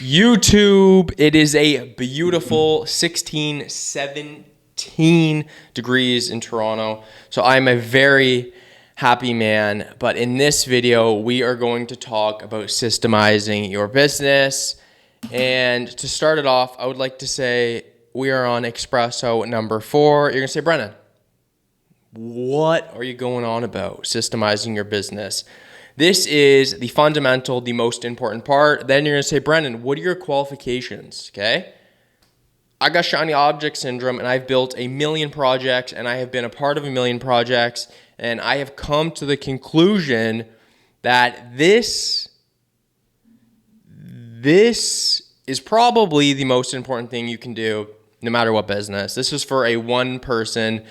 YouTube, it is a beautiful 16, 17 degrees in Toronto. So I'm a very happy man. But in this video, we are going to talk about systemizing your business. And to start it off, I would like to say we are on Espresso number 4. You're going to say, Brennan, what are you going on about systemizing your business? This is the fundamental, the most important part. Then you're going to say, Brennan, what are your qualifications? Okay. I got shiny object syndrome and I've built a million projects and I have been a part of a million projects. And I have come to the conclusion that this is probably the most important thing you can do no matter what business. This is for a one-person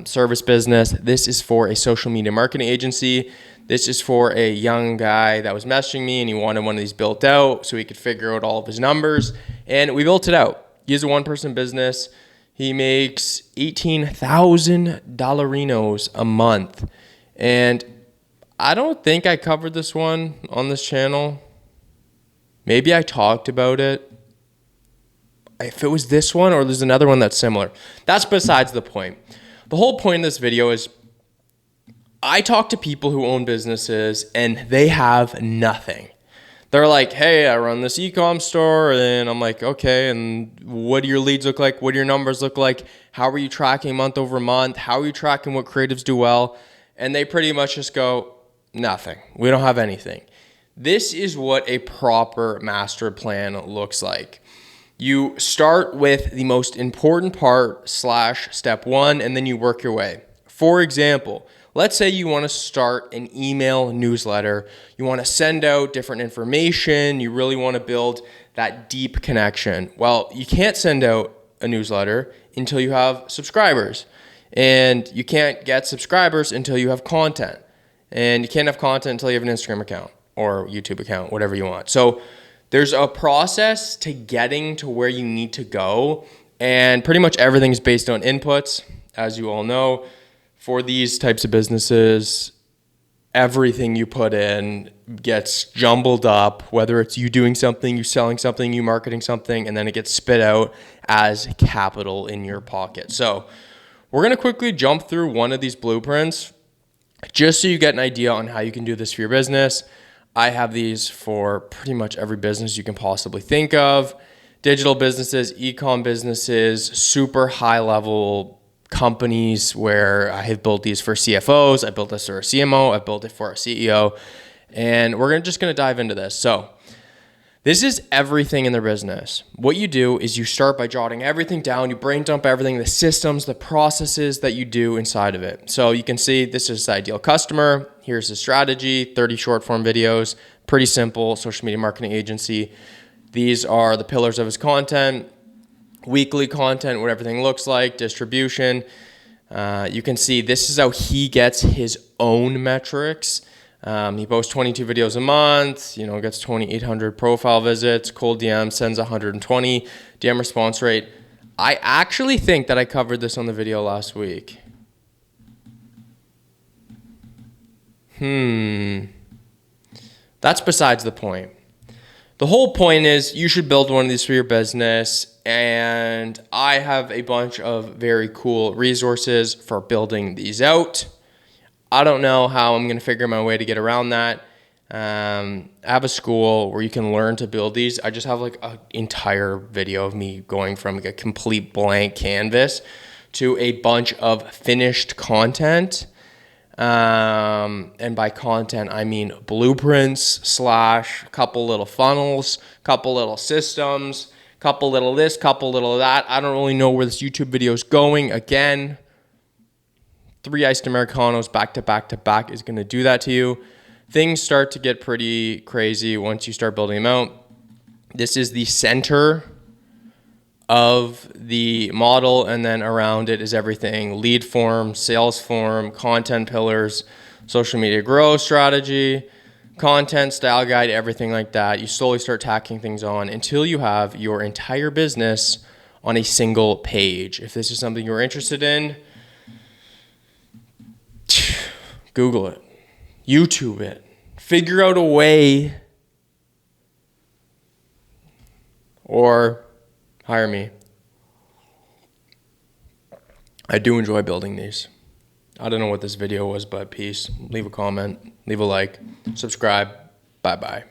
service business. This is for a social media marketing agency. This is for a young guy that was messaging me and he wanted one of these built out so he could figure out all of his numbers. And we built it out. He has a one-person business. He makes $18,000 a month. And I don't think I covered this one on this channel. Maybe I talked about it. If it was this one or there's another one that's similar. That's besides the point. The whole point of this video is I talk to people who own businesses and they have nothing. They're like, hey, I run this e-com store. And I'm like, okay, and what do your leads look like? What do your numbers look like? How are you tracking month over month? How are you tracking what creatives do well? And they pretty much just go, nothing. We don't have anything. This is what a proper master plan looks like. You start with the most important part / step 1, and then you work your way. For example, let's say you want to start an email newsletter. You want to send out different information. You really want to build that deep connection. Well, you can't send out a newsletter until you have subscribers. And you can't get subscribers until you have content. And you can't have content until you have an Instagram account or YouTube account, whatever you want. So there's a process to getting to where you need to go. And pretty much everything is based on inputs, as you all know. For these types of businesses, everything you put in gets jumbled up, whether it's you doing something, you selling something, you marketing something, and then it gets spit out as capital in your pocket. So we're going to quickly jump through one of these blueprints just so you get an idea on how you can do this for your business. I have these for pretty much every business you can possibly think of. Digital businesses, e-com businesses, super high level companies where I have built these for CFOs. I built this for a CMO. I built it for a CEO. And we're just going to dive into this. So this is everything in their business. What you do is you start by jotting everything down. You brain dump everything, the systems, the processes that you do inside of it. So you can see this is the ideal customer. Here's the strategy, 30 short form videos, pretty simple social media marketing agency. These are the pillars of his content, weekly content, what everything looks like, distribution. You can see this is how he gets his own metrics. He posts 22 videos a month, gets 2,800 profile visits, cold DM, sends 120, DM response rate. I actually think that I covered this on the video last week. That's besides the point. The whole point is you should build one of these for your business, and I have a bunch of very cool resources for building these out. I don't know how I'm going to figure my way to get around that. I have a school where you can learn to build these. I just have like an entire video of me going from like a complete blank canvas to a bunch of finished content. And by content, I mean blueprints / couple little funnels, couple little systems, couple little this, couple little that. I don't really know where this YouTube video is going. Again, 3 iced Americanos back to back to back is going to do that to you. Things start to get pretty crazy once you start building them out. This is the center of the model, and then around it is everything: lead form, sales form, content pillars, social media growth strategy, content style guide, everything like that. You slowly start tacking things on until you have your entire business on a single page. If this is something you're interested in, Google it, YouTube it, figure out a way or hire me. I do enjoy building these. I don't know what this video was, but peace. Leave a comment, leave a like, subscribe. Bye-bye.